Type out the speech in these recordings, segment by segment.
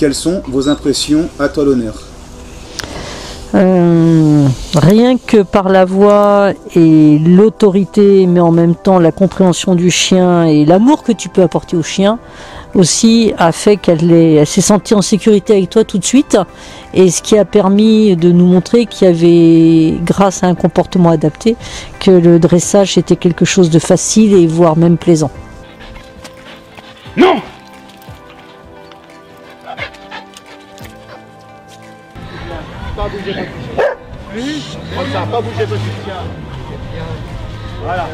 quelles sont vos impressions à toi l'honneur? Rien que par la voix et l'autorité, mais en même temps la compréhension du chien et l'amour que tu peux apporter au chien, aussi a fait elle s'est sentie en sécurité avec toi tout de suite, et ce qui a permis de nous montrer qu'il y avait, grâce à un comportement adapté, que le dressage était quelque chose de facile et voire même plaisant. Non! Pas bouger votre chien. Lui, comme ça, pas bouger votre chien. Voilà.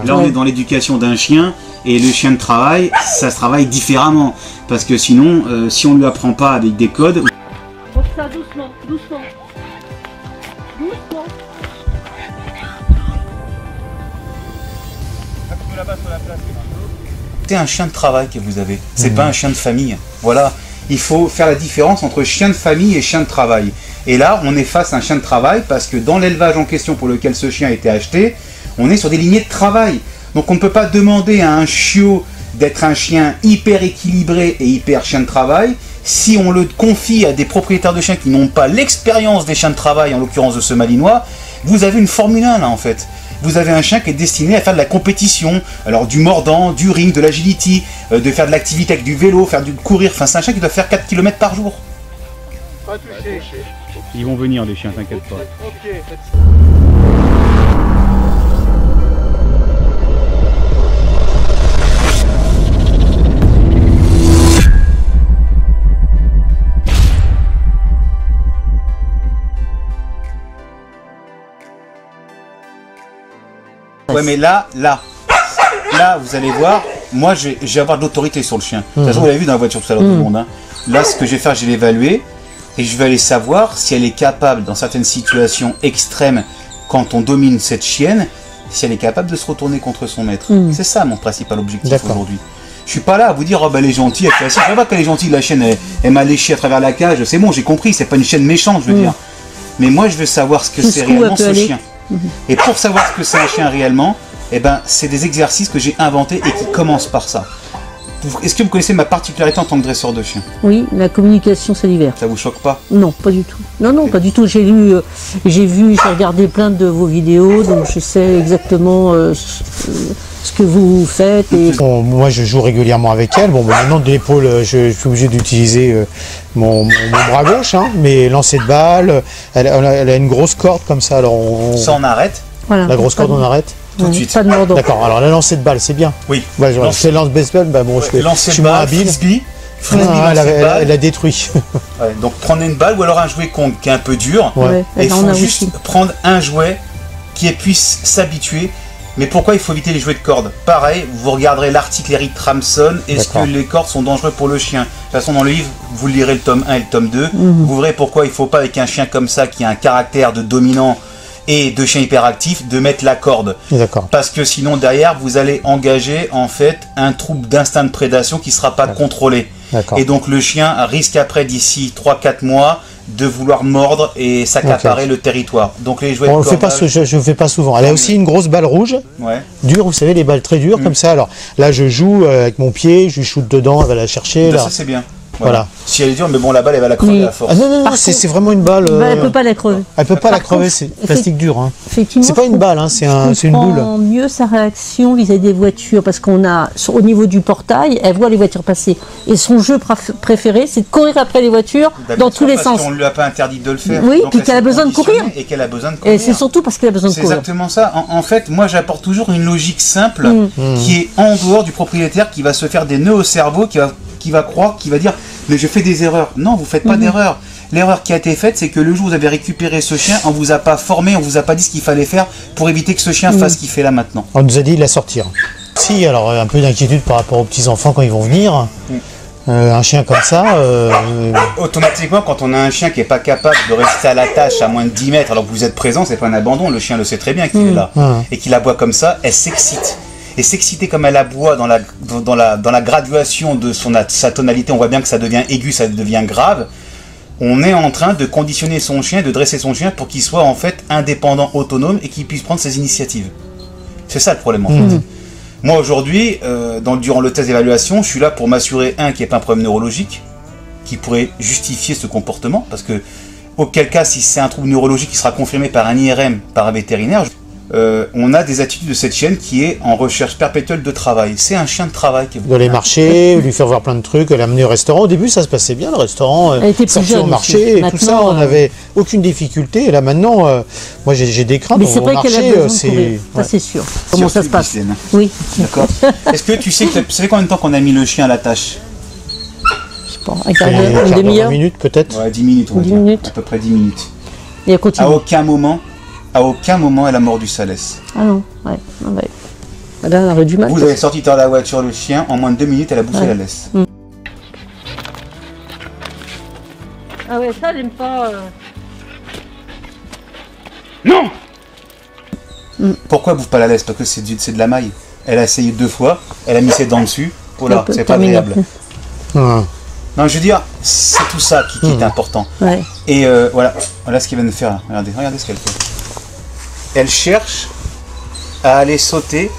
Là, on est dans l'éducation d'un chien, et le chien de travail, ça se travaille différemment. Parce que sinon, si on ne lui apprend pas avec des codes... Pour ça, doucement, doucement. Doucement. C'est un chien de travail que vous avez, c'est pas un chien de famille. Voilà, il faut faire la différence entre chien de famille et chien de travail. Et là, on est face à un chien de travail parce que dans l'élevage en question pour lequel ce chien a été acheté, on est sur des lignées de travail. Donc on ne peut pas demander à un chiot d'être un chien hyper équilibré et hyper chien de travail si on le confie à des propriétaires de chiens qui n'ont pas l'expérience des chiens de travail, en l'occurrence de ce Malinois. Vous avez une Formule 1 là en fait. Vous avez un chien qui est destiné à faire de la compétition, alors du mordant, du ring, de l'agility, de faire de l'activité avec du vélo, faire du courir, enfin c'est un chien qui doit faire 4 km par jour. Pas touché. Ils vont venir les chiens, t'inquiète pas. Ok. Ouais, mais là, vous allez voir, moi, je vais avoir de l'autorité sur le chien. De toute façon, vous l'avez vu dans la voiture tout à l'heure, tout le monde. Hein. Là, ce que je vais faire, je vais l'évaluer et je vais aller savoir si elle est capable, dans certaines situations extrêmes, quand on domine cette chienne, si elle est capable de se retourner contre son maître. C'est ça mon principal objectif aujourd'hui. Je suis pas là à vous dire, oh bah elle est gentille, elle fait assez. Je sais pas qu'elle est gentille, la chienne, elle m'a léché à travers la cage. C'est bon, j'ai compris, c'est pas une chienne méchante, je veux dire. Mais moi, je veux savoir ce que c'est réellement ce chien. Et pour savoir ce que c'est un chien réellement, eh ben, c'est des exercices que j'ai inventés et qui commencent par ça. Est-ce que vous connaissez ma particularité en tant que dresseur de chien? Oui, la communication salivaire. Ça vous choque pas? Non, pas du tout. Non, non, pas du tout. J'ai regardé plein de vos vidéos, donc je sais exactement ce que vous faites. Et... Bon, moi, je joue régulièrement avec elle. Bon, maintenant, de l'épaule, je suis obligé d'utiliser mon bras gauche, hein, mais lancer de balle, elle a une grosse corde comme ça. Alors ça, on arrête. Voilà, la grosse corde, on arrête. Tout de suite. D'accord, alors la lancée de balle, c'est bien. Oui. Ouais, je fais lance baseball, bah bon, je suis moins habile. Frisbee, elle a détruit. Ouais, donc prenez une balle ou alors un jouet qui est un peu dur. Ouais. Et il faut juste prendre un jouet qui puisse s'habituer. Mais pourquoi il faut éviter les jouets de corde? Pareil, vous regarderez l'article Eric Tramson. Est-ce que les cordes sont dangereuses pour le chien? De toute façon, dans le livre, vous lirez le tome 1 et le tome 2. Vous verrez pourquoi il ne faut pas, avec un chien comme ça, qui a un caractère de dominant et de chien hyperactif, de mettre la corde. Parce que sinon, derrière, vous allez engager en fait un trouble d'instinct de prédation qui ne sera pas contrôlé. Et donc le chien risque après, d'ici 3-4 mois, de vouloir mordre et s'accaparer le territoire. Donc les jouets de corde, je ne fais pas souvent. Elle a aussi une grosse balle rouge, dure, vous savez, les balles très dures comme ça. Alors là, je joue avec mon pied, je shoot dedans, elle va la chercher. Ça, c'est bien. Voilà. Si elle est dure, mais bon, la balle, elle va la crever à force. Ah non, c'est vraiment une balle. Elle ne peut pas la crever. Elle peut pas la crever, c'est plastique dur. Hein. Effectivement. C'est pas une balle, hein, c'est une boule. On mieux sa réaction vis-à-vis des voitures parce qu'on a, au niveau du portail, elle voit les voitures passer. Et son jeu préféré, c'est de courir après les voitures dans tous les sens. On ne lui a pas interdit de le faire. Oui, puis qu'elle a besoin de courir. Et qu'elle a besoin de courir. Et c'est surtout parce qu'elle a besoin de courir. C'est exactement ça. En fait, moi, j'apporte toujours une logique simple qui est en dehors du propriétaire, qui va se faire des nœuds au cerveau, qui va croire, qui va dire mais je fais des erreurs. Non, vous faites pas d'erreur. L'erreur qui a été faite, c'est que le jour où vous avez récupéré ce chien, on vous a pas formé, on vous a pas dit ce qu'il fallait faire pour éviter que ce chien fasse ce qu'il fait là maintenant. On nous a dit de la sortir. Si, alors un peu d'inquiétude par rapport aux petits enfants quand ils vont venir. Un chien comme ça... Automatiquement, quand on a un chien qui n'est pas capable de rester à la tâche à moins de 10 mètres alors que vous êtes présent, c'est pas un abandon, le chien le sait très bien qu'il est là. Et qu'il aboie comme ça, elle s'excite. Et s'exciter comme elle aboie dans la graduation de sa tonalité, on voit bien que ça devient aigu, ça devient grave. On est en train de conditionner son chien, de dresser son chien pour qu'il soit en fait indépendant, autonome et qu'il puisse prendre ses initiatives. C'est ça le problème en fait. Moi aujourd'hui, durant le test d'évaluation, je suis là pour m'assurer, qu'il n'y ait pas un problème neurologique, qui pourrait justifier ce comportement, parce que auquel cas, si c'est un trouble neurologique qui sera confirmé par un IRM, par un vétérinaire, on a des attitudes de cette chienne qui est en recherche perpétuelle de travail. C'est un chien de travail. Qui Dans les marchés, lui faire voir plein de trucs, l'amener au restaurant. Au début, ça se passait bien, le restaurant, sortir au marché, et tout ça, on n'avait aucune difficulté. Et là, maintenant, moi, j'ai des craintes. Mais c'est vrai qu'elle a besoin de courir, ouais. ça c'est sûr. Comment ça se passe? Oui. D'accord. Est-ce que tu sais que ça fait combien de temps qu'on a mis le chien à la tâche? Je sais pas, un quart d'heure, une demi-heure? 10 minutes peut-être. Ouais, 10 minutes, on va 10 dire. minutes. À peu près 10 minutes. Et elle continue. À aucun moment, elle a mordu sa laisse. Ah non, ouais. Ah ouais. Là, elle aurait du mal. Vous avez sorti de la voiture le chien, en moins de 2 minutes, elle a bouffé la laisse. Ah ouais, ça, elle aime pas. Non. Pourquoi elle bouffe pas la laisse? Parce que c'est de la maille. Elle a essayé 2 fois, elle a mis ses dents dessus. Oh là, c'est pas agréable. Non, je veux dire, c'est tout ça qui est important. Ouais. Et voilà ce qu'elle vient de faire là. Regardez ce qu'elle fait. Elle cherche à aller sauter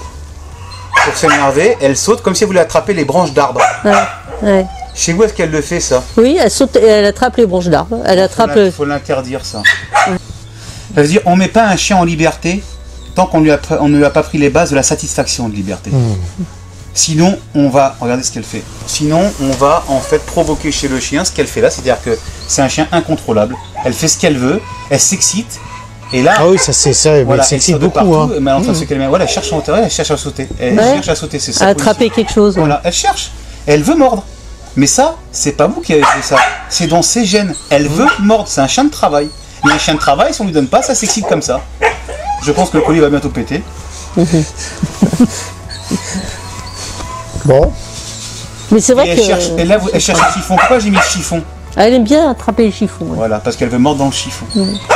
pour s'énerver. Elle saute comme si elle voulait attraper les branches d'arbres. Ouais. Chez vous, est-ce qu'elle le fait ça? Oui, elle saute, elle attrape les branches d'arbres. Elle attrape. Il faut l'interdire ça. Ça veut dire, on met pas un chien en liberté tant qu'on ne lui a pas pris les bases de la satisfaction de liberté. Sinon, regardez ce qu'elle fait. Sinon, on va en fait provoquer chez le chien ce qu'elle fait là, c'est-à-dire que c'est un chien incontrôlable. Elle fait ce qu'elle veut, elle s'excite, et là. Ah oui, ça c'est ça, voilà, elle s'excite beaucoup. Mais en train de se calmer. Voilà, elle cherche en terrain, elle cherche à sauter. Elle cherche à sauter, c'est ça. À attraper quelque chose. Voilà, elle cherche. Elle veut mordre. Mais ça, c'est pas vous qui avez fait ça. C'est dans ses gènes. Elle veut mordre. C'est un chien de travail. Mais un chien de travail, si on lui donne pas, ça s'excite comme ça. Je pense que le colis va bientôt péter. Bon. Mais c'est vrai et que. Elle cherche le chiffon. Pourquoi j'ai mis le chiffon? Elle aime bien attraper les chiffons. Ouais. Voilà, parce qu'elle veut mordre dans le chiffon.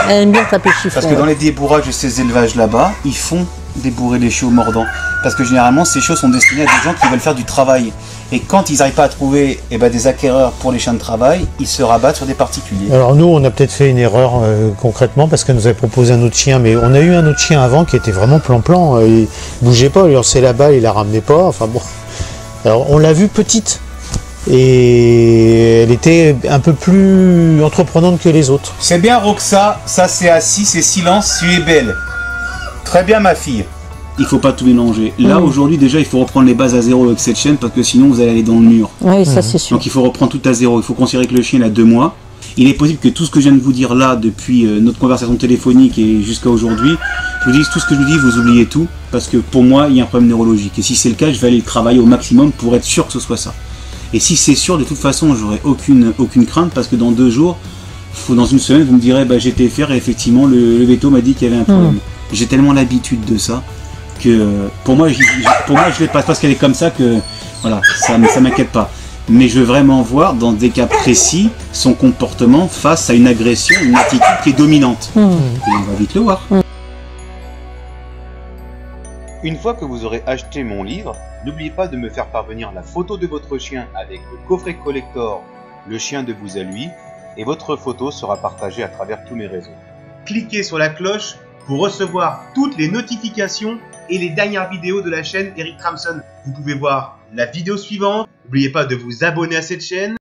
Elle aime bien attraper les chiffons. Parce que dans les débourrages de ces élevages là-bas, ils font débourrer les chiots mordants. Parce que généralement, ces chiots sont destinés à des gens qui veulent faire du travail. Et quand ils n'arrivent pas à trouver des acquéreurs pour les chiens de travail, ils se rabattent sur des particuliers. Alors nous, on a peut-être fait une erreur concrètement parce qu'elle nous avait proposé un autre chien, mais on a eu un autre chien avant qui était vraiment plan-plan. Il bougeait pas, il lançait la balle, il la ramenait pas. Enfin bon. Alors on l'a vue petite. Et elle était un peu plus entreprenante que les autres. C'est bien Roxa, ça c'est assis, c'est silence, tu es belle. Très bien ma fille. Il faut pas tout mélanger. Là aujourd'hui déjà il faut reprendre les bases à zéro avec cette chienne parce que sinon vous allez aller dans le mur. Oui, ça c'est sûr. Donc il faut reprendre tout à zéro. Il faut considérer que le chien a 2 mois. Il est possible que tout ce que je viens de vous dire là depuis notre conversation téléphonique et jusqu'à aujourd'hui, je vous dise tout ce que je vous dis, vous oubliez tout parce que pour moi il y a un problème neurologique. Et si c'est le cas, je vais aller travailler au maximum pour être sûr que ce soit ça. Et si c'est sûr, de toute façon, j'aurai aucune crainte parce que dans 2 jours, dans une semaine, vous me direz, j'ai été faire et effectivement, le veto m'a dit qu'il y avait un problème. J'ai tellement l'habitude de ça que pour moi, je l'ai pas parce qu'elle est comme ça que voilà, ça m'inquiète pas. Mais je veux vraiment voir dans des cas précis son comportement face à une agression, une attitude qui est dominante. Et on va vite le voir. Une fois que vous aurez acheté mon livre, n'oubliez pas de me faire parvenir la photo de votre chien avec le coffret collector Le chien de vous à lui, et votre photo sera partagée à travers tous mes réseaux. Cliquez sur la cloche pour recevoir toutes les notifications et les dernières vidéos de la chaîne Eric Kramson. Vous pouvez voir la vidéo suivante. N'oubliez pas de vous abonner à cette chaîne.